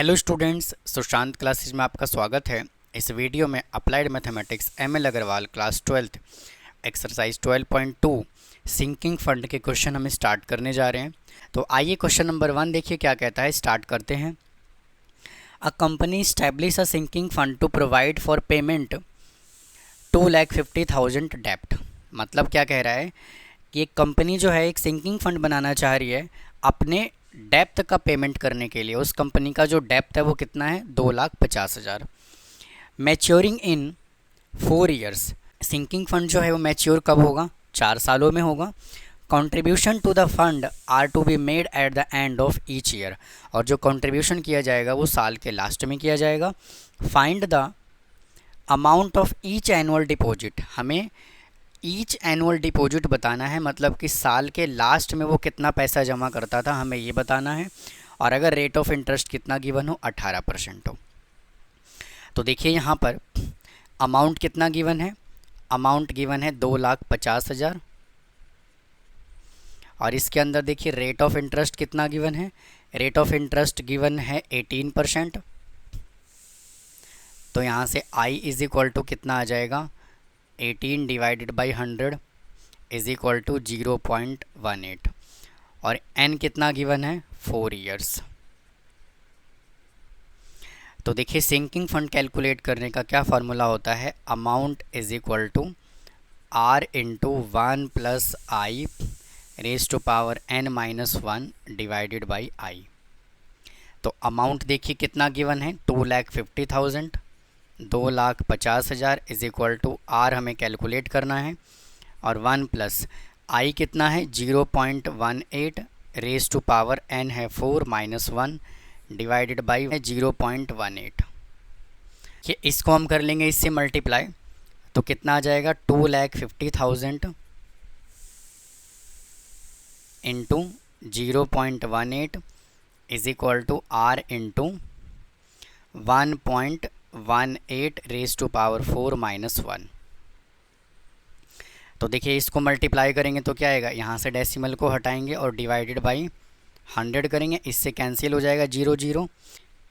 Hello students, Sushant classes में आपका स्वागत है। इस वीडियो में applied mathematics ML Agrawal class 12th exercise 12.2 sinking fund के क्वेश्चन हम स्टार्ट करने जा रहे हैं। तो आइए क्वेश्चन नंबर 1 देखिए क्या कहता है, स्टार्ट करते हैं। A company establish a sinking fund to provide for payment 2,50,000 डेप्ट। मतलब क्या कह रहा है कि एक कंपनी जो है एक सिंकिंग फंड बनाना चाह रही है अपने डेप्थ का पेमेंट करने के लिए। उस कंपनी का जो डेप्थ है वो कितना है, 2,50,000। मैच्योरिंग इन 4 ईयर्स। सिंकिंग फंड जो है वो मैच्योर कब होगा, 4 सालों में होगा। Contribution to the fund are to be made at the end of each year. और जो कंट्रीब्यूशन किया जाएगा वो साल के लास्ट में किया जाएगा। Find the amount of each annual deposit. हमें ईच एनुअल डिपॉजिट बताना है, मतलब कि साल के लास्ट में वो कितना पैसा जमा करता था हमें ये बताना है। और अगर रेट ऑफ इंटरेस्ट कितना गिवन हो, 18% हो। तो देखिए यहाँ पर अमाउंट कितना गिवन है, अमाउंट गिवन है 2,50,000। और इसके अंदर देखिए रेट ऑफ इंटरेस्ट कितना गिवन है, रेट ऑफ इंटरेस्ट गिवन है 18%। तो यहाँ से आई इज इक्वल टू कितना आ जाएगा, 18 divided by 100 is equal to 0.18। और n कितना गिवन है, 4 ईयर्स। तो देखिए सिंकिंग फंड कैलकुलेट करने का क्या फार्मूला होता है, amount is equal to r into 1 plus I raise to power n-1 divided by I. तो अमाउंट देखिए कितना गिवन है, 2,50,000, 2,50,000 इज इक्वल टू आर हमें कैलकुलेट करना है। और 1 प्लस आई कितना है, 0.18 रेज टू पावर n है 4 माइनस 1 डिवाइडेड बाई 0.18। ये इसको हम कर लेंगे इससे मल्टीप्लाई, तो कितना आ जाएगा, 2,50,000 into 0.18 is equal to R into 1.18 raise to power 4 minus 1। तो देखिए इसको मल्टीप्लाई करेंगे तो क्या आएगा, यहाँ से डेसिमल को हटाएंगे और डिवाइडेड बाई 100 करेंगे, इससे कैंसिल हो जाएगा 0 0।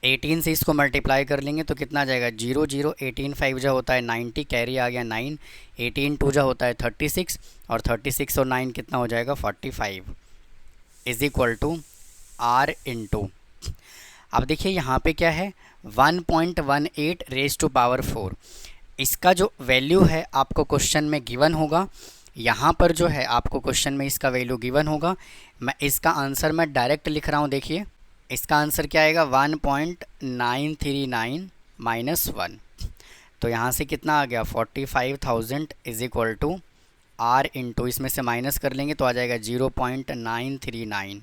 18 से इसको मल्टीप्लाई कर लेंगे तो कितना आ जाएगा, 0 0 18 5 जा होता है 90, कैरी आ गया 9, 18 2 जा होता है 36, और 36 और 9 कितना हो जाएगा 45 is equal to R into. अब देखिए यहाँ पे क्या है, 1.18 रेज टू पावर 4। इसका जो वैल्यू है आपको क्वेश्चन में गिवन होगा, यहाँ पर जो है आपको क्वेश्चन में इसका वैल्यू गिवन होगा। मैं इसका आंसर मैं डायरेक्ट लिख रहा हूँ। देखिए इसका आंसर क्या आएगा, 1.939 माइनस 1। तो यहाँ से कितना आ गया, 45,000 is equal to R into, इसमें से माइनस कर लेंगे तो आ जाएगा 0.939।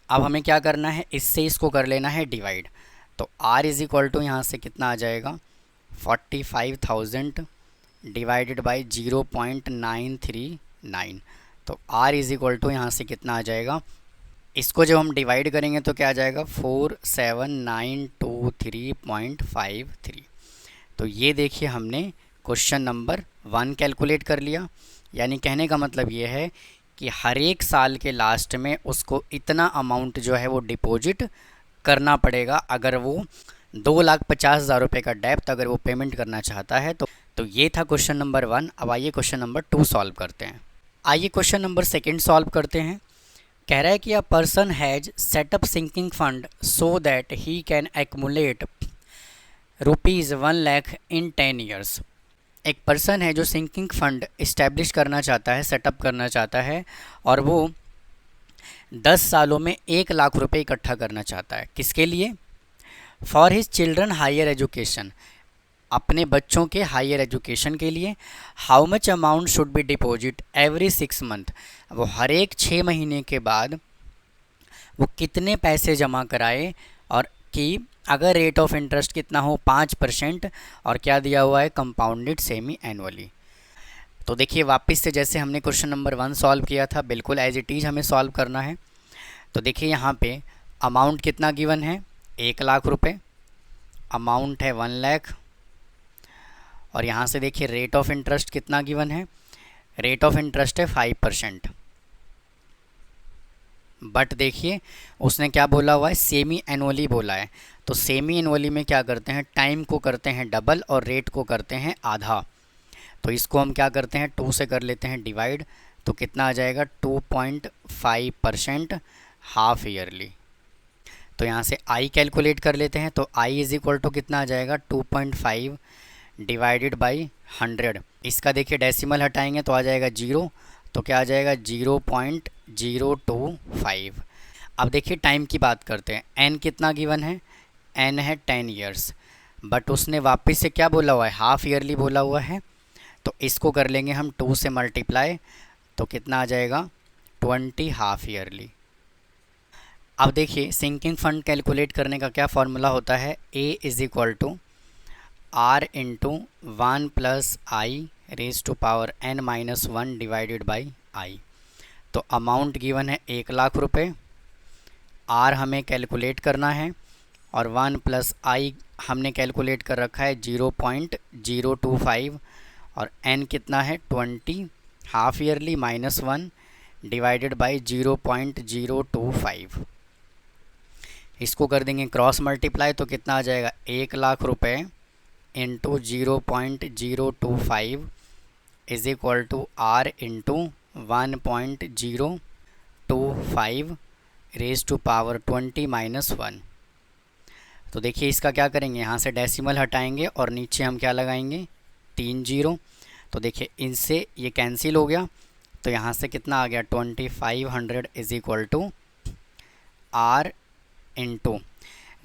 अब हमें क्या करना है, इससे इसको कर लेना है डिवाइड। तो r इज इक्वल टू यहाँ से कितना आ जाएगा, 45,000 डिवाइडेड बाई 0.939। तो r इज इक्वल टू यहाँ से कितना आ जाएगा, इसको जब हम डिवाइड करेंगे तो क्या आ जाएगा, 47923.53। तो ये देखिए हमने क्वेश्चन नंबर 1 कैलकुलेट कर लिया। यानी कहने का मतलब ये है कि हर एक साल के लास्ट में उसको इतना अमाउंट जो है वो डिपॉजिट करना पड़ेगा अगर वो 2,50,000 रुपये का डेप्थ अगर वो पेमेंट करना चाहता है। तो ये था क्वेश्चन नंबर 1। अब आइए क्वेश्चन नंबर 2 सॉल्व करते हैं। आइए क्वेश्चन नंबर 2 सॉल्व करते हैं। कह रहा है कि a person has setup sinking fund so that he can accumulate ₹1 lakh in 10 years. एक पर्सन है जो सिंकिंग फंड इस्टेब्लिश करना चाहता है, सेटअप करना चाहता है, और वो 10 सालों में 1 लाख रुपए इकट्ठा करना चाहता है। किसके लिए, for his children higher education, अपने बच्चों के हायर एजुकेशन के लिए। How much amount should be deposit every 6 month, वो हर एक 6 महीने के बाद वो कितने पैसे जमा कराए, और कि अगर रेट ऑफ इंटरेस्ट कितना हो 5%, और क्या दिया हुआ है, कंपाउंडेड सेमी एनुअली। तो देखिए वापस से जैसे हमने क्वेश्चन नंबर 1 सॉल्व किया था बिल्कुल एज इट इज़ हमें सॉल्व करना है। तो देखिए यहाँ पे अमाउंट कितना गिवन है, 1 लाख रुपए, अमाउंट है 1 लाख। और यहाँ से देखिए रेट ऑफ इंटरेस्ट कितना गिवन है, रेट ऑफ इंटरेस्ट है 5%। बट देखिए उसने क्या बोला हुआ है, सेमी एनुअली बोला है। तो सेमी एनुअली में क्या करते हैं, टाइम को करते हैं डबल और रेट को करते हैं आधा। तो इसको हम क्या करते हैं, 2 से कर लेते हैं डिवाइड। तो कितना आ जाएगा, 2.5% हाफ ईयरली। तो यहाँ से आई कैलकुलेट कर लेते हैं। तो आई इज इक्वल टू कितना आ जाएगा, 2.5 डिवाइडेड बाई 100। इसका देखिए डेसिमल हटाएंगे तो आ जाएगा 0। तो क्या आ जाएगा, 0.025। अब देखिए टाइम की बात करते हैं। एन कितना गिवन है, एन है 10 ईयर्स, बट उसने वापस से क्या बोला हुआ है, हाफ ईयरली बोला हुआ है। तो इसको कर लेंगे हम 2 से मल्टीप्लाई। तो कितना आ जाएगा, 20 हाफ ईयरली। अब देखिए सिंकिंग फंड कैलकुलेट करने का क्या फॉर्मूला होता है, A is equal to R into 1 plus I raise to power n minus 1 divided by I. तो अमाउंट गिवन है 1,00,000 रुपये, आर हमें कैलकुलेट करना है और 1 प्लस आई हमने कैलकुलेट कर रखा है 0.025 और n कितना है 20 half yearly minus 1 divided by 0.025। इसको कर देंगे क्रॉस मल्टीप्लाई। तो कितना आ जाएगा, 1,00,000 रुपये into 0.025 is equal to R into 1.025 raise to power 20 minus 1। तो देखिए इसका क्या करेंगे, यहाँ से डेसिमल हटाएंगे और नीचे हम क्या लगाएंगे, 3 जीरो। तो देखिए इनसे ये कैंसिल हो गया। तो यहाँ से कितना आ गया, 2500 is equal to R into,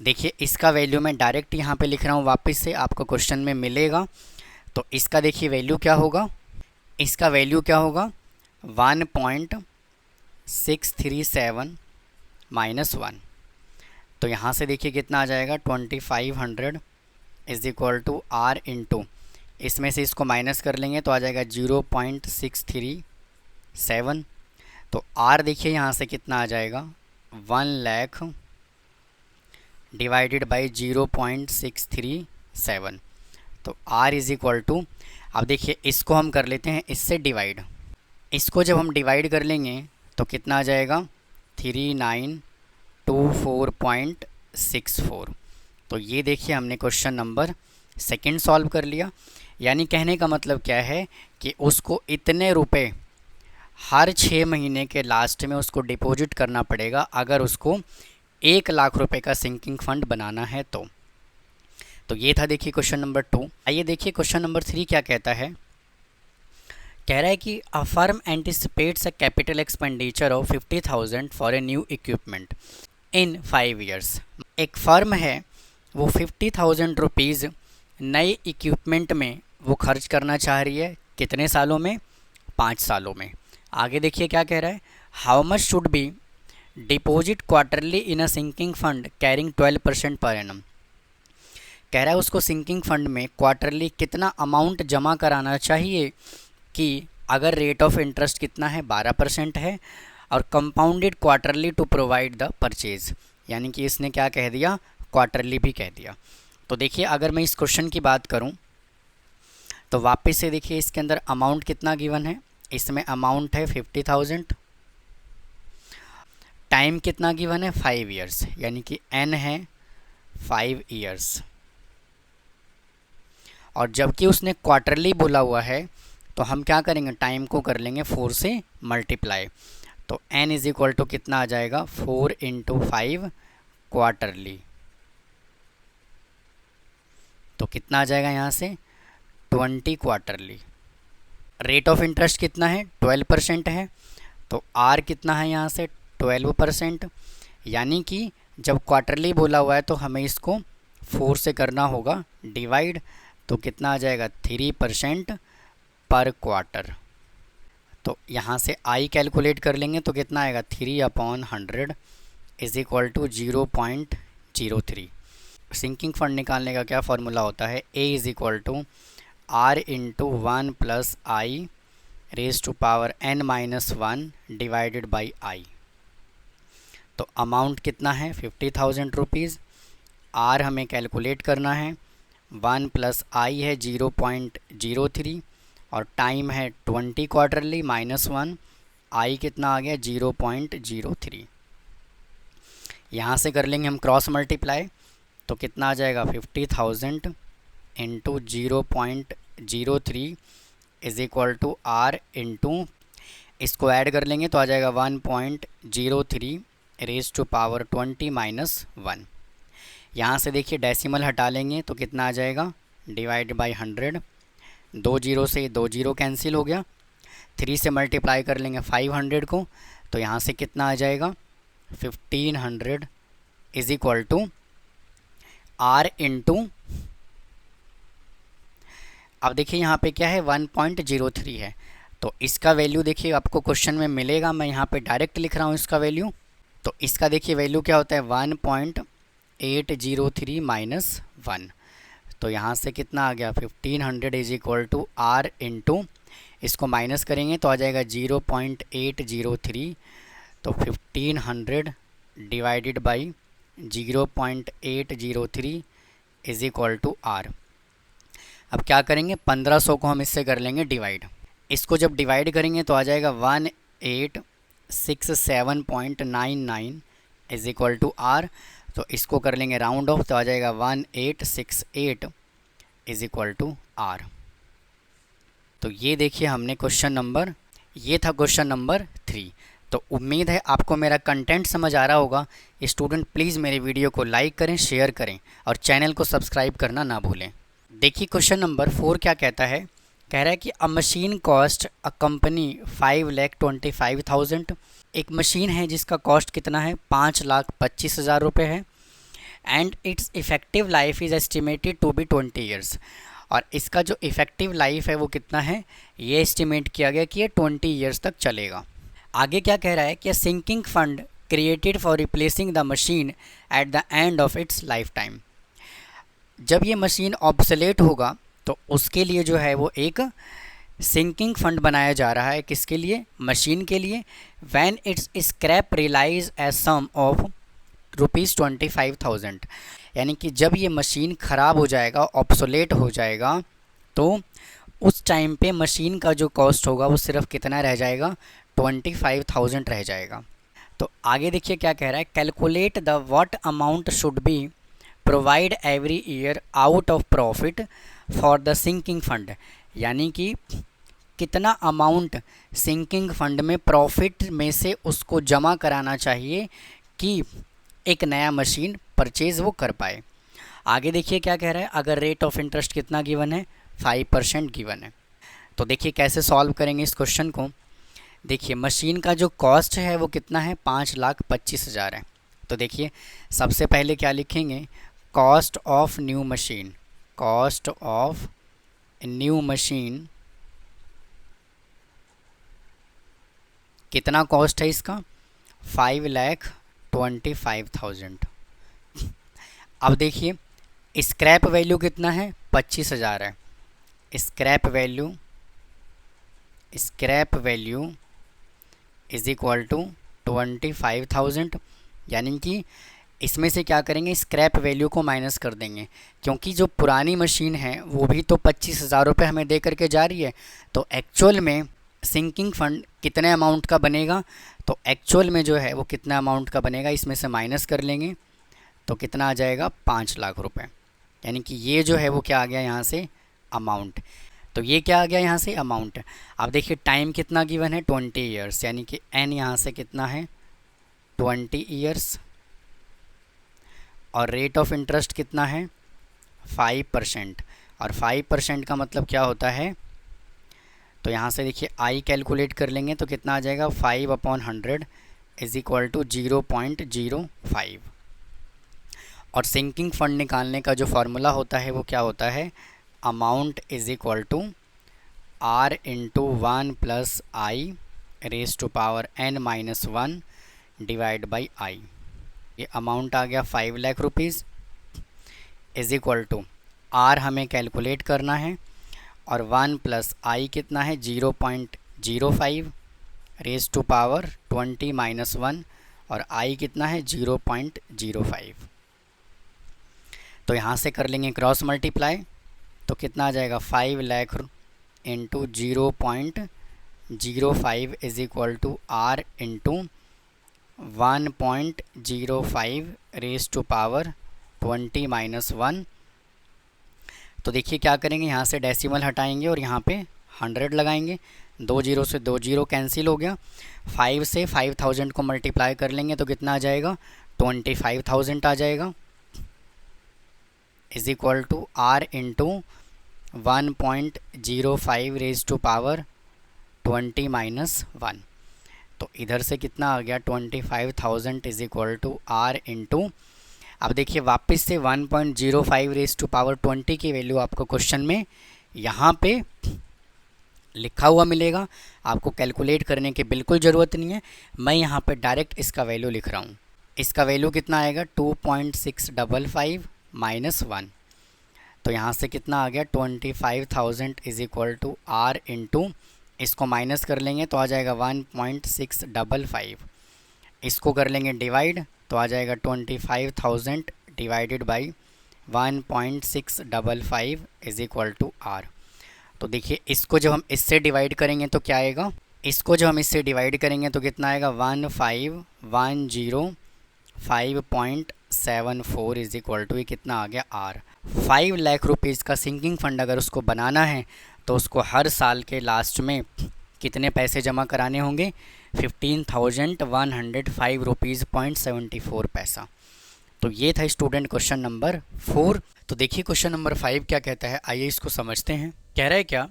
देखिए इसका वैल्यू मैं डायरेक्ट यहाँ पे लिख रहा हूँ, वापस से आपको क्वेश्चन में मिलेगा। तो इसका देखिए वैल्यू क्या होगा, इसका वैल्यू क्या होगा 1.637 माइनस 1। तो यहाँ से देखिए कितना आ जाएगा, 2500 is equal to R into, इसमें से इसको माइनस कर लेंगे तो आ जाएगा 0.637। तो आर देखिए यहाँ से कितना आ जाएगा, 1,00,000 डिवाइडेड बाई 0.637। तो r इज़ इक्वल टू, अब देखिए इसको हम कर लेते हैं इससे डिवाइड। इसको जब हम डिवाइड कर लेंगे तो कितना आ जाएगा, 3924.64। तो ये देखिए हमने क्वेश्चन नंबर सेकंड सॉल्व कर लिया। यानी कहने का मतलब क्या है कि उसको इतने रुपए हर 6 महीने के लास्ट में उसको डिपॉजिट करना पड़ेगा अगर उसको 1,00,000 रुपये का सिंकिंग फंड बनाना है। तो ये था देखिए क्वेश्चन नंबर 2। आइए देखिए क्वेश्चन नंबर 3 क्या कहता है। कह रहा है कि a firm anticipates a capital expenditure of 50,000 for a new equipment in 5 years. एक फर्म है वो 50,000 रुपीज़ नए इक्विपमेंट में वो खर्च करना चाह रही है, कितने सालों में, 5 सालों में। आगे देखिए क्या कह रहा है, how much should be deposit quarterly in a sinking fund carrying 12% per annum. कह रहा है उसको सिंकिंग फंड में क्वार्टरली कितना अमाउंट जमा कराना चाहिए कि अगर रेट ऑफ इंटरेस्ट कितना है, 12% है, और compounded quarterly to provide the purchase. यानी कि इसने क्या कह दिया, क्वार्टरली भी कह दिया। तो देखिए अगर मैं इस क्वेश्चन की बात करूं तो वापस से देखिए इसके अंदर अमाउंट कितना गिवन है, इसमें अमाउंट है 50,000, टाइम कितना गिवन है 5 ईयर्स, यानी कि n है 5 ईयर्स, और जबकि उसने क्वार्टरली बोला हुआ है तो हम क्या करेंगे, टाइम को कर लेंगे 4 से मल्टीप्लाई। तो n इज इक्वल टू कितना आ जाएगा, 4 इंटू 5 क्वार्टरली। तो कितना आ जाएगा यहाँ से 20 क्वार्टरली। रेट ऑफ इंटरेस्ट कितना है, 12% है। तो r कितना है यहाँ से 12%। यानी कि जब क्वार्टरली बोला हुआ है तो हमें इसको 4 से करना होगा डिवाइड। तो कितना आ जाएगा 3% पर क्वार्टर। तो यहाँ से आई कैलकुलेट कर लेंगे तो कितना आएगा 3/100 is equal to 0.03। Sinking fund निकालने का क्या फार्मूला होता है, A is equal to R into 1 plus I raise to power n minus 1 divided by I. तो अमाउंट कितना है 50,000 रुपीज़, आर हमें कैलकुलेट करना है, 1 प्लस आई है 0.03 और टाइम है 20 क्वार्टरली माइनस 1, आई कितना आ गया 0.03। यहाँ से कर लेंगे हम क्रॉस मल्टीप्लाई, तो कितना आ जाएगा 50,000 into 0.03 is equal to R into, इसको ऐड कर लेंगे तो आ जाएगा 1.03 रेज टू पावर 20 माइनस 1। यहाँ से देखिए डेसिमल हटा लेंगे तो कितना आ जाएगा, डिवाइड बाई 100, 2 जीरो से 2 जीरो कैंसिल हो गया, 3 से मल्टीप्लाई कर लेंगे 500 को, तो यहाँ से कितना आ जाएगा 1500 is equal to R into, अब देखिए यहाँ पे क्या है 1.03 है, तो इसका वैल्यू देखिए आपको क्वेश्चन में मिलेगा, मैं यहाँ पे डायरेक्ट लिख रहा हूँ इसका वैल्यू। तो इसका देखिए वैल्यू क्या होता है 1.803 माइनस 1, तो यहाँ से कितना आ गया 1500 is equal to R into, इसको माइनस करेंगे तो आ जाएगा 0.803, तो 1500 divided by 0.803 is equal to R. अब क्या करेंगे 1500 को हम इससे कर लेंगे डिवाइड, इसको जब डिवाइड करेंगे तो आ जाएगा 1867.99 इज इक्वल टू आर, तो इसको कर लेंगे राउंड ऑफ तो आ जाएगा 1868 इज इक्वल टू आर। तो ये देखिए हमने क्वेश्चन नंबर, ये था क्वेश्चन नंबर 3। तो उम्मीद है आपको मेरा कंटेंट समझ आ रहा होगा। स्टूडेंट प्लीज़ मेरे वीडियो को लाइक करें, शेयर करें और चैनल को सब्सक्राइब करना ना भूलें। देखिए क्वेश्चन नंबर 4 क्या कहता है, कह रहा है कि a machine cost a company 5,25,000, एक मशीन है जिसका कॉस्ट कितना है 5,25,000 रुपये है, and its effective life is estimated to be 20 years, और इसका जो इफ़ेक्टिव लाइफ है वो कितना है, ये एस्टिमेट किया गया कि ये 20 ईयर्स तक चलेगा। आगे क्या कह रहा है कि sinking fund created for replacing the machine at the end of its lifetime, जब ये मशीन ऑब्सोलेट होगा तो उसके लिए जो है वो एक सिंकिंग फंड बनाया जा रहा है, किसके लिए, मशीन के लिए। When its scrap realise as sum of ₹25,000, यानी कि जब ये मशीन ख़राब हो जाएगा, ऑब्सोलेट हो जाएगा, तो उस टाइम पे मशीन का जो कॉस्ट होगा वो सिर्फ कितना रह जाएगा 25,000 रह जाएगा। तो आगे देखिए क्या कह रहा है, calculate the what amount should be provide every year out of profit for the sinking fund, यानी कि कितना अमाउंट सिंकिंग फंड में प्रॉफिट में से उसको जमा कराना चाहिए कि एक नया मशीन परचेज वो कर पाए। आगे देखिए क्या कह रहा है, अगर रेट ऑफ इंटरेस्ट कितना गिवन है 5% गिवन है, तो देखिए कैसे सॉल्व करेंगे इस क्वेश्चन को। देखिए मशीन का जो कॉस्ट है वो कितना है 5,25,000 है, तो देखिए सबसे पहले क्या लिखेंगे, cost of new machine, cost of new machine कितना कॉस्ट है इसका 5,25,000। अब देखिए स्क्रैप वैल्यू कितना है 25,000 है, scrap value is equal to 25,000, यानी कि इसमें से क्या करेंगे स्क्रैप वैल्यू को माइनस कर देंगे, क्योंकि जो पुरानी मशीन है वो भी तो 25,000 रुपये हमें दे करके जा रही है, तो एक्चुअल में सिंकिंग फंड कितने अमाउंट का बनेगा, तो एक्चुअल में जो है वो कितना अमाउंट का बनेगा इसमें से माइनस कर लेंगे तो कितना आ जाएगा 5 लाख रुपए, यानी कि ये जो है वो क्या आ गया यहाँ से अमाउंट, तो ये क्या आ गया यहाँ से अमाउंट। अब देखिए टाइम कितना गिवन है 20 ईयर्स, यानी कि एन यहाँ से कितना है 20 ईयर्स, और रेट ऑफ इंटरेस्ट कितना है 5%, और 5% का मतलब क्या होता है, तो यहाँ से देखिए आई कैलकुलेट कर लेंगे तो कितना आ जाएगा 5/100 इज इक्वल टू 0.05, और सिंकिंग फंड निकालने का जो फार्मूला होता है वो क्या होता है, amount is equal to R into 1 + I raise to power n-1 divide by I. ये अमाउंट आ गया 5 lakh rupees is equal to R हमें कैलकुलेट करना है, और 1 + आई कितना है 0.05 रेज टू पावर 20-1, और आई कितना है 0.05। तो यहाँ से कर लेंगे क्रॉस मल्टीप्लाई, तो कितना आ जाएगा 5 lakh into 0.05 is equal to R into 1.05 raise to power 20 minus 1। तो देखिए क्या करेंगे, यहाँ से डेसिमल हटाएंगे और यहाँ पे 100 लगाएंगे। 2 जीरो से 2 जीरो कैंसिल हो गया। 5 से 5000 को मल्टीप्लाई कर लेंगे तो कितना आ जाएगा, 25,000 आ जाएगा। Is equal to R into 1.05 raise to power 20 minus 1। तो इधर से कितना आ गया, 25,000 is equal to R into, अब देखिए वापस से 1.05 रेज टू पावर 20 की वैल्यू आपको क्वेश्चन में यहाँ पे लिखा हुआ मिलेगा। आपको कैलकुलेट करने की बिल्कुल ज़रूरत नहीं है, मैं यहाँ पे डायरेक्ट इसका वैल्यू लिख रहा हूँ। इसका वैल्यू कितना आएगा, 2.655 माइनस 1। तो यहाँ से कितना आ गया, 25,000 is equal to R into, इसको माइनस कर लेंगे तो आ जाएगा 1.655। इसको कर लेंगे डिवाइड तो आ जाएगा 25,000 divided by 1.655 is equal to R. तो देखिए इसको जब हम इससे डिवाइड करेंगे तो क्या आएगा, इसको जब हम इससे डिवाइड करेंगे तो कितना आएगा, 15,105.74 इज इक्वल टू, ये कितना आ गया आर। 5 लाख रुपीज़ का सिंकिंग फंड अगर उसको बनाना है तो उसको हर साल के लास्ट में कितने पैसे जमा कराने होंगे, 15,105 रुपीज़ .74 पैसा। तो ये था स्टूडेंट क्वेश्चन नंबर 4। तो देखिए क्वेश्चन नंबर 5 क्या कहता है, आइए इसको समझते हैं। कह रहा है क्या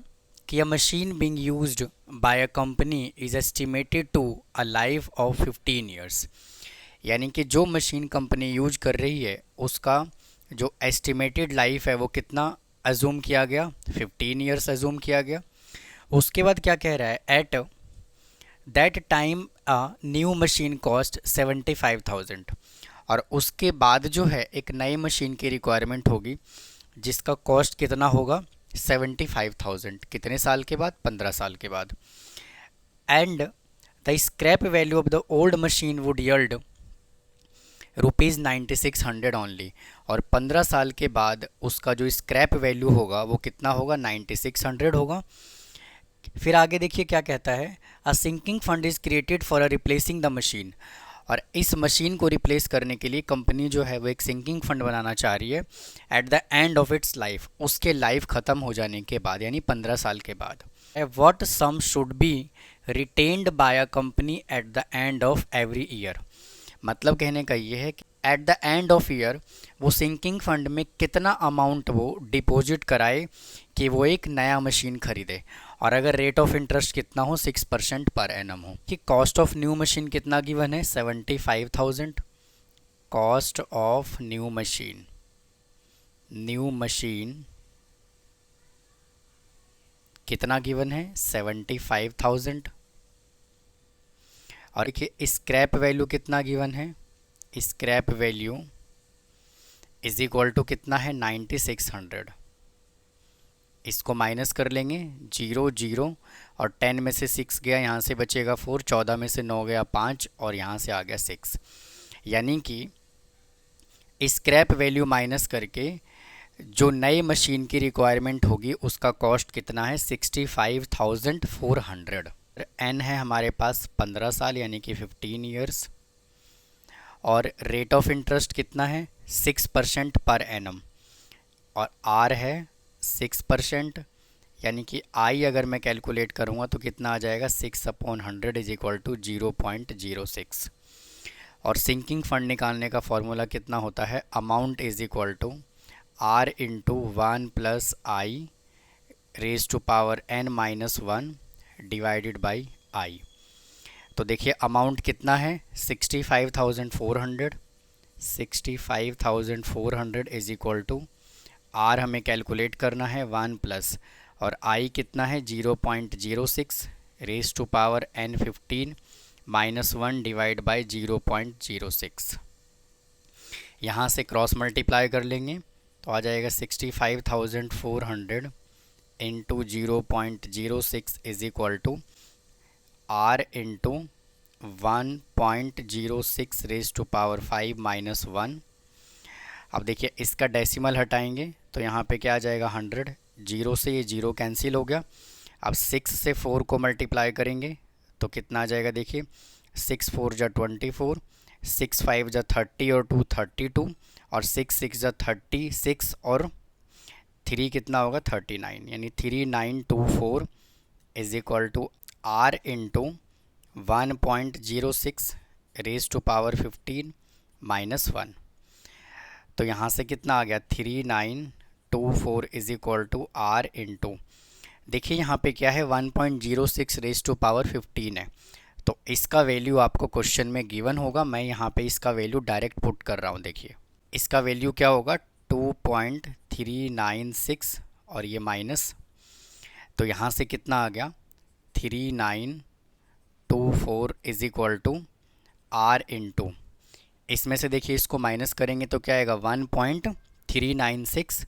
कि a machine being used by a company is estimated to a life of 15 years. यानी कि जो मशीन कंपनी यूज कर रही है उसका जो एस्टिमेटेड लाइफ है वो कितना अजूम किया गया, 15 ईयर्स अजूम किया गया। उसके बाद क्या कह रहा है, at that time a new machine cost 75,000। और उसके बाद जो है एक नई मशीन की रिक्वायरमेंट होगी जिसका कॉस्ट कितना होगा, 75,000। कितने साल के बाद, 15 साल के बाद। And the scrap value of the old machine would yield ₹9600 only. और 15 साल के बाद उसका जो स्क्रैप वैल्यू होगा वो कितना होगा, 9600 होगा। फिर आगे देखिए क्या कहता है, a sinking fund is created for a replacing the machine. और इस मशीन को रिप्लेस करने के लिए कंपनी जो है वो एक सिंकिंग फंड बनाना चाह रही है eight the end of its life, उसके लाइफ ख़त्म हो जाने के बाद, यानी 15 साल के बाद। What sum should be retained by a company at the end of every year. मतलब कहने का ये है कि at the end of year वो सिंकिंग फंड में कितना अमाउंट वो डिपॉजिट कराए कि वो एक नया मशीन खरीदे। और अगर रेट ऑफ इंटरेस्ट कितना हो, 6% पर एनम हो। कि कॉस्ट ऑफ न्यू मशीन कितना गिवन है, 75,000। कॉस्ट ऑफ न्यू मशीन कितना गिवन है, 75,000। और देखिए स्क्रैप वैल्यू कितना गिवन है, scrap value is equal to कितना है, 9600। इसको माइनस कर लेंगे, 0 0 और 10 में से 6 गया, यहाँ से बचेगा 4, 14 में से 9 गया 5 और यहाँ से आ गया 6। यानी कि स्क्रैप वैल्यू माइनस करके जो नई मशीन की रिक्वायरमेंट होगी उसका कॉस्ट कितना है, 65,400। एन है हमारे पास 15 साल यानी कि 15 ईयर्स। और रेट ऑफ इंटरेस्ट कितना है, 6% पर एनम। और आर है 6%, यानी कि आई अगर मैं कैलकुलेट करूँगा तो कितना आ जाएगा, 6/100 इज इक्वल टू 0.06। और सिंकिंग फंड निकालने का फॉर्मूला कितना होता है, amount is equal to R into 1 plus I raise to power n minus 1 divided by I. तो देखिए अमाउंट कितना है, 65,400। 65,400 इज इक्वल टू आर हमें कैलकुलेट करना है 1 प्लस और आई कितना है, 0.06 raise to power n 15 minus 1 divide by 0.06। यहाँ से क्रॉस मल्टीप्लाई कर लेंगे तो आ जाएगा 65,400 into 0.06 is equal to R into 1.06 raise to power 5 minus 1। अब देखिए इसका डेसिमल हटाएंगे तो यहाँ पे क्या आ जाएगा, 100। 0 से ये 0 कैंसिल हो गया। अब 6 से 4 को मल्टीप्लाई करेंगे तो कितना आ जाएगा, देखिए 6 4 जा 24, 6 5 जा 30 और 2 32, और 6 6 जा 36 और 3 कितना होगा 39, यानी 3924 is equal to R into 1.06 raise to power 15 minus 1। तो यहाँ से कितना आ गया 3924 is equal to R into, देखिए यहाँ पे क्या है 1.06 रेज टू पावर 15 है, तो इसका वैल्यू आपको क्वेश्चन में गिवन होगा। मैं यहाँ पे इसका वैल्यू डायरेक्ट पुट कर रहा हूँ। देखिए इसका वैल्यू क्या होगा 2.396 और ये माइनस, तो यहाँ से कितना आ गया 3924 is equal to R into, इसमें से देखिए इसको माइनस करेंगे तो क्या आएगा 1.396,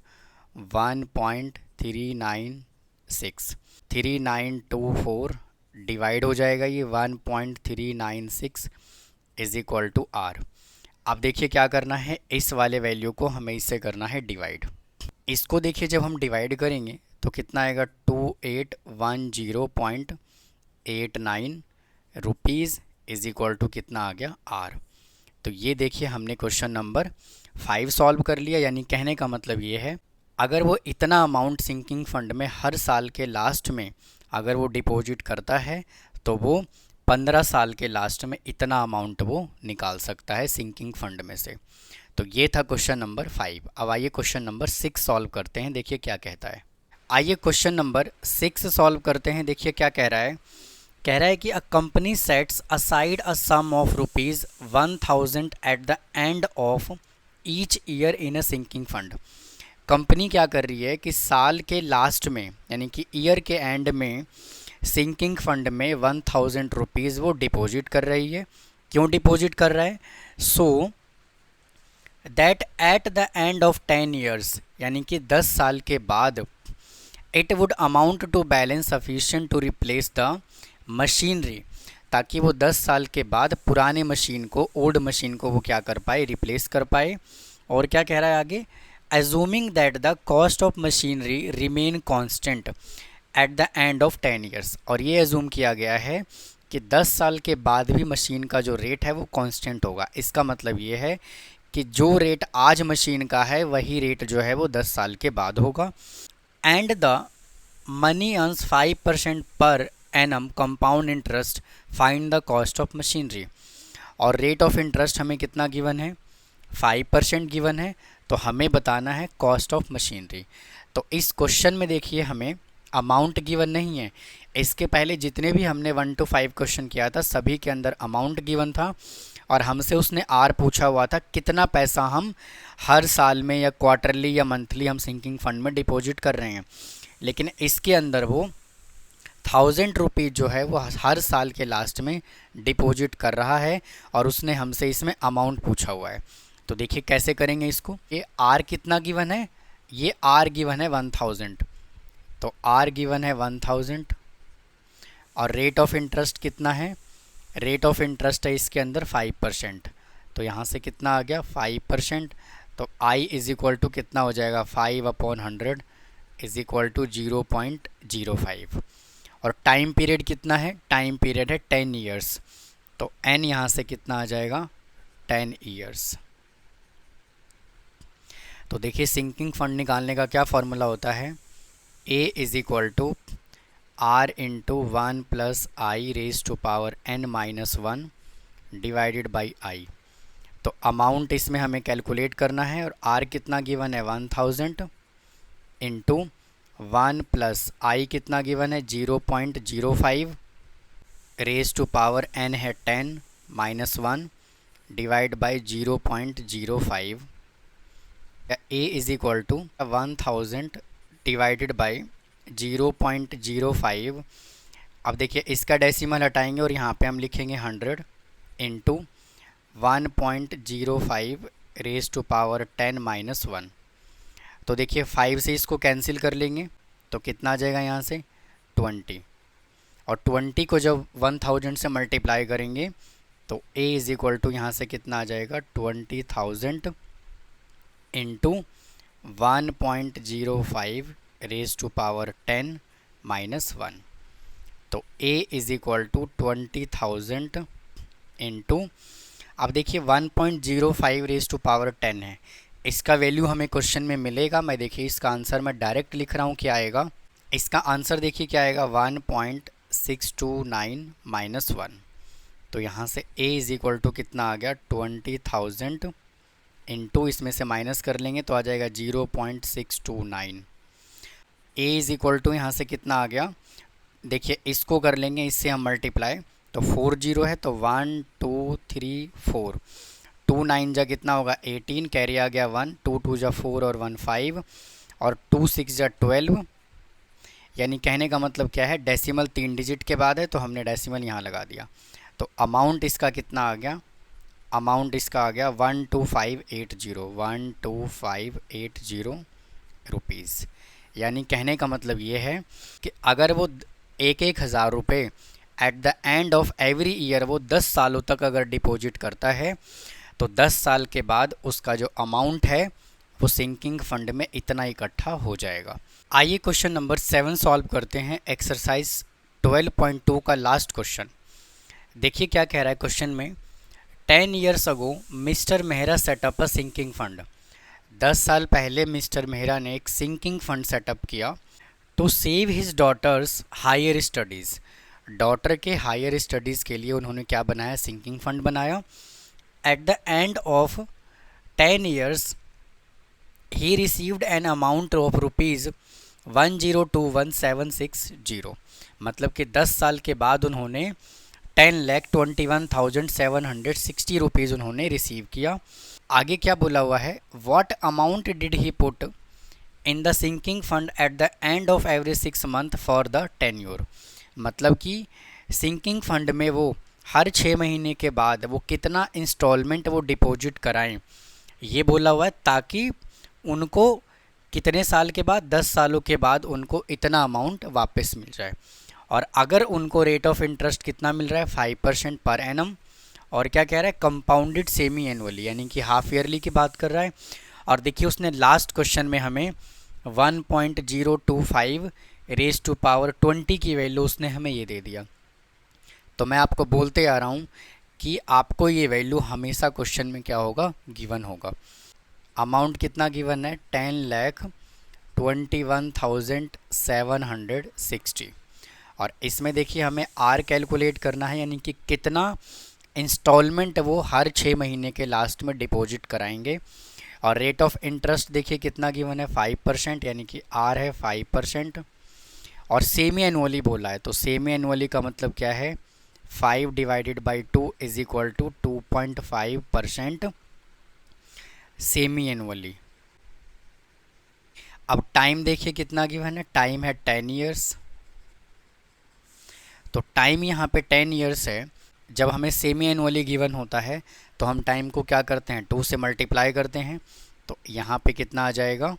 1.396, 3924 डिवाइड हो जाएगा ये 1.396 इज इक्वल टू आर। अब देखिए क्या करना है, इस वाले वैल्यू को हमें इससे करना है डिवाइड। इसको देखिए जब हम डिवाइड करेंगे तो कितना आएगा 2810.89 रुपीज़ इज इक्वल टू कितना आ गया आर। तो ये देखिए हमने क्वेश्चन नंबर 5 सॉल्व कर लिया। यानी कहने का मतलब ये है, अगर वो इतना अमाउंट सिंकिंग फंड में हर साल के लास्ट में अगर वो डिपॉजिट करता है तो वो 15 साल के लास्ट में इतना अमाउंट वो निकाल सकता है सिंकिंग फंड में से। तो ये था क्वेश्चन नंबर 5। अब आइए क्वेश्चन नंबर 6 सॉल्व करते हैं, देखिए क्या कहता है। आइए क्वेश्चन नंबर 6 सॉल्व करते हैं। देखिए क्या कह रहा है, कह रहा है कि a company sets aside a sum of ₹1000 at the end of each year in a sinking fund. Company क्या कर रही है कि साल के लास्ट में यानी कि ईयर के एंड में सिंकिंग फंड में 1000 रुपीज़ वो डिपॉजिट कर रही है। क्यों डिपॉजिट कर रहा है, so that at the end of 10 years यानी कि 10 साल के बाद it would amount to balance sufficient to replace the machinery, ताकि वो 10 साल के बाद पुराने मशीन को ओल्ड मशीन को वो क्या कर पाए, रिप्लेस कर पाए। और क्या कह रहा है आगे, assuming that the cost of machinery remain constant eight the end of 10 years. और ये एज्यूम किया गया है कि 10 साल के बाद भी मशीन का जो रेट है वो कांस्टेंट होगा। इसका मतलब ये है कि जो रेट आज मशीन का है वही रेट जो है वो 10 साल के बाद होगा। And the money earns 5% per annum compound interest, find the cost of machinery. और रेट ऑफ इंटरेस्ट हमें कितना गिवन है 5% गिवन है, तो हमें बताना है कॉस्ट ऑफ मशीनरी। तो इस क्वेश्चन में देखिए हमें अमाउंट गिवन नहीं है। इसके पहले जितने भी हमने 1 to 5 क्वेश्चन किया था सभी के अंदर अमाउंट गिवन था और हमसे उसने आर पूछा हुआ था कितना पैसा हम हर साल में या क्वार्टरली या मंथली हम सिंकिंग फंड में डिपॉजिट कर रहे हैं। लेकिन इसके अंदर वो 1000 रुपीज़ जो है वो हर साल के लास्ट में डिपॉजिट कर रहा है और उसने हमसे इसमें अमाउंट पूछा हुआ है। तो देखिए कैसे करेंगे इसको, ये आर कितना गिवन है, ये आर गिवन है 1000, तो आर गिवन है 1000 और रेट ऑफ इंटरेस्ट कितना है, रेट ऑफ इंटरेस्ट है इसके अंदर 5%, तो यहाँ से कितना आ गया 5%। तो आई इज इक्वल टू कितना हो जाएगा 5/100 इज इक्वल टू 0.05। और टाइम पीरियड कितना है, टाइम पीरियड है 10 ईयर्स, तो एन यहाँ से कितना आ जाएगा 10 ईयर्स। तो देखिए सिंकिंग फंड निकालने का क्या फॉर्मूला होता है, A is equal to R into 1 + I raise to power n-1 divided by I. तो अमाउंट इसमें हमें कैलकुलेट करना है और आर कितना गिवन है 1000 इंटू 1 + आई कितना गिवन है 0.05 रेज टू पावर n है 10-1 divide by 0.05। A is equal to 1000 divided by 0.05। अब देखिए इसका डेसिमल हटाएंगे और यहाँ पे हम लिखेंगे 100 इंटू 1.05 रेज टू पावर 10-1। तो देखिए 5 से इसको कैंसिल कर लेंगे तो कितना आ जाएगा यहाँ से 20, और 20 को जब 1000 से मल्टीप्लाई करेंगे तो ए इज इक्वल टू यहाँ से कितना आ जाएगा 20,000 इंटू 1.05 रेज टू पावर 10-1। तो A is equal to 20,000 into, अब देखिए 1.05 रेज टू पावर 10 है, इसका वैल्यू हमें क्वेश्चन में मिलेगा। मैं देखिए इसका आंसर मैं डायरेक्ट लिख रहा हूँ, क्या आएगा इसका आंसर, देखिए क्या आएगा 1.629 माइनस 1। तो यहाँ से a इज इक्वल टू कितना आ गया 20,000 इंटू, इसमें से माइनस कर लेंगे तो आ जाएगा 0.629। a इज इक्वल टू यहाँ से कितना आ गया, देखिए इसको कर लेंगे इससे हम मल्टीप्लाई, तो 4 जीरो है तो 1 2 3 4, 2 9 जा कितना होगा 18, कैरी आ गया 1, 2 2 जा 4 और 1 5, और 2 6 जा 12, यानी कहने का मतलब क्या है, डेसिमल 3 डिजिट के बाद है तो हमने डेसिमल यहाँ लगा दिया। तो अमाउंट इसका कितना आ गया, अमाउंट इसका आ गया 12580 रुपीज़। यानी कहने का मतलब ये है कि अगर वो 1,000 रुपये eight the end of every year वो 10 सालों तक अगर डिपॉजिट करता है तो 10 साल के बाद उसका जो अमाउंट है वो सिंकिंग फंड में इतना इकट्ठा हो जाएगा। आइए क्वेश्चन नंबर 7 सॉल्व करते हैं, एक्सरसाइज 12.2 का लास्ट क्वेश्चन। देखिए क्या कह रहा है क्वेश्चन में, 10 years ago Mr Mehra set up a sinking fund. 10 साल पहले मिस्टर मेहरा ने एक सिंकिंग फंड सेटअप किया to save his daughter's higher studies. Daughter के हायर स्टडीज़ के लिए उन्होंने क्या बनाया, सिंकिंग फंड बनाया। At the end of 10 years he received an amount of rupees 1021760। मतलब कि 10 साल के बाद उन्होंने 10,21,760 रुपीज़ उन्होंने रिसीव किया। आगे क्या बोला हुआ है, what amount did he put in the sinking fund at the end of every 6 month for the tenure. मतलब कि सिंकिंग फंड में वो हर 6 महीने के बाद वो कितना इंस्टॉलमेंट वो डिपॉजिट कराएं, ये बोला हुआ है, ताकि उनको कितने साल के बाद, 10 सालों के बाद उनको इतना अमाउंट वापस मिल जाए। और अगर उनको रेट ऑफ इंटरेस्ट कितना मिल रहा है 5% पर एनम, और क्या कह रहा है कंपाउंडेड सेमी एनुअली, यानी कि हाफ ईयरली की बात कर रहा है। और देखिए उसने लास्ट क्वेश्चन में हमें 1.025 रेज टू पावर 20 की वैल्यू उसने हमें ये दे दिया। तो मैं आपको बोलते आ रहा हूँ कि आपको ये वैल्यू हमेशा क्वेश्चन में क्या होगा, गिवन होगा। अमाउंट कितना गिवन है, 10,21,760। और इसमें देखिए हमें आर कैलकुलेट करना है, यानी कि कितना इंस्टॉलमेंट वो हर 6 महीने के लास्ट में डिपॉजिट कराएंगे। और रेट ऑफ इंटरेस्ट देखिए कितना गिवन है 5%, यानी कि आर है 5%। और सेमी एनुअली बोला है, तो सेमी एनुअली का मतलब क्या है, 5 divided by 2 is equal to 2.5% semi annually. अब टाइम देखिए कितना गिवन है, टाइम है 10 years। तो टाइम यहाँ पे 10 years है। जब हमें सेमी एनुअली गिवन होता है तो हम टाइम को क्या करते हैं, 2 से मल्टीप्लाई करते हैं। तो यहाँ पे कितना आ जाएगा,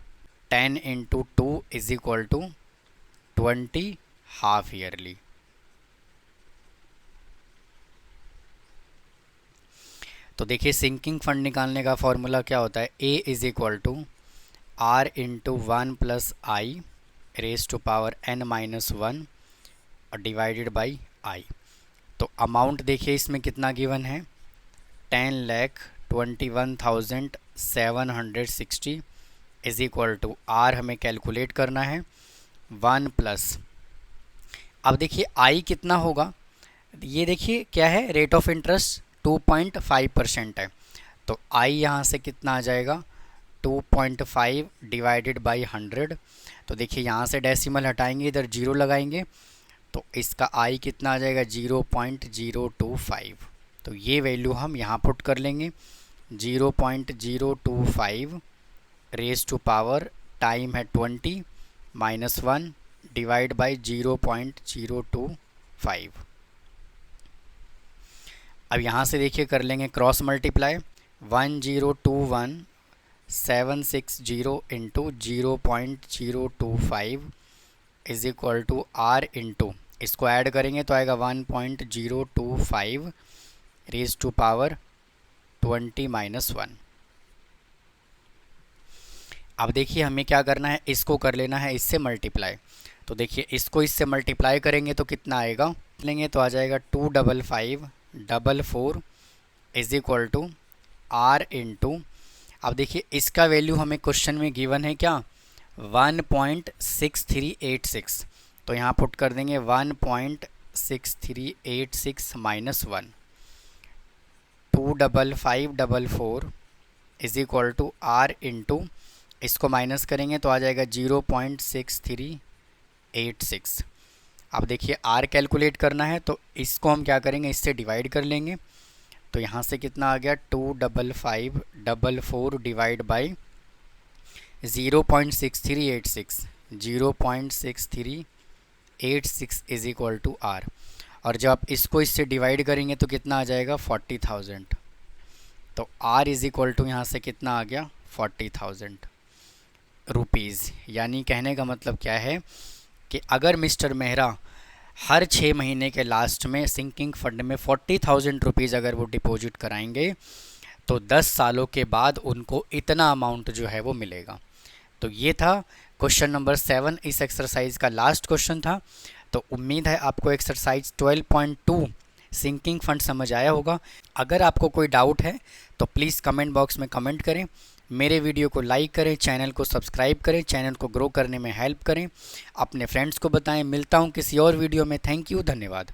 10 into 2 is equal to 20 half yearly. तो देखिए सिंकिंग फंड निकालने का फॉर्मूला क्या होता है, A is equal to R into 1 plus I raise to power n minus 1 और डिवाइडेड बाई आई। तो अमाउंट देखिए इसमें कितना गिवन है, 10,21,760 इज इक्वल टू आर हमें कैलकुलेट करना है 1 प्लस, अब देखिए आई कितना होगा, ये देखिए क्या है, रेट ऑफ इंटरेस्ट 2.5% है। तो आई यहाँ से कितना आ जाएगा 2.5 डिवाइडेड बाई 100। तो देखिए यहाँ से डेसिमल हटाएंगे, इधर जीरो लगाएंगे, तो इसका आई कितना आ जाएगा 0.025। तो ये वैल्यू हम यहाँ पुट कर लेंगे, 0.025 रेज टू पावर, टाइम है 20 माइनस 1 डिवाइड बाई 0.025। अब यहाँ से देखिए कर लेंगे cross multiply, 1021760 into 0.025 is equal to R into, इसको ऐड करेंगे तो आएगा 1.025 रेज टू पावर 20 माइनस 1। अब देखिए हमें क्या करना है, इसको कर लेना है इससे मल्टीप्लाई। तो देखिए इसको इससे मल्टीप्लाई करेंगे तो कितना आएगा, लेंगे तो आ जाएगा 25544 is equal to R into, अब देखिए इसका वैल्यू हमें क्वेश्चन में गिवन है क्या, 1.6386, तो यहाँ पुट कर देंगे 1.6386 minus 1, 25544 is equal to R into, इसको माइनस करेंगे तो आ जाएगा 0.6386। अब देखिए आर कैलकुलेट करना है तो इसको हम क्या करेंगे, इससे डिवाइड कर लेंगे, तो यहाँ से कितना आ गया 25544 divide by 0.6386, 0.6386 is equal to R, और जब आप इसको इससे डिवाइड करेंगे तो कितना आ जाएगा 40,000, तो आर इज इक्वल टू यहाँ से कितना आ गया 40,000 रुपीज़। यानी कहने का मतलब क्या है कि अगर मिस्टर मेहरा हर 6 महीने के लास्ट में सिंकिंग फंड में 40,000 रुपीज़ अगर वो डिपॉजिट कराएंगे तो 10 सालों के बाद उनको इतना अमाउंट जो है वो मिलेगा। तो ये था क्वेश्चन नंबर 7 इस एक्सरसाइज का लास्ट क्वेश्चन था। तो उम्मीद है आपको एक्सरसाइज 12.2 सिंकिंग फंड समझ आया होगा। अगर आपको कोई डाउट है तो प्लीज़ कमेंट बॉक्स में कमेंट करें, मेरे वीडियो को लाइक करें, चैनल को सब्सक्राइब करें, चैनल को ग्रो करने में हेल्प करें, अपने फ्रेंड्स को बताएं। मिलता हूं किसी और वीडियो में। थैंक यू, धन्यवाद।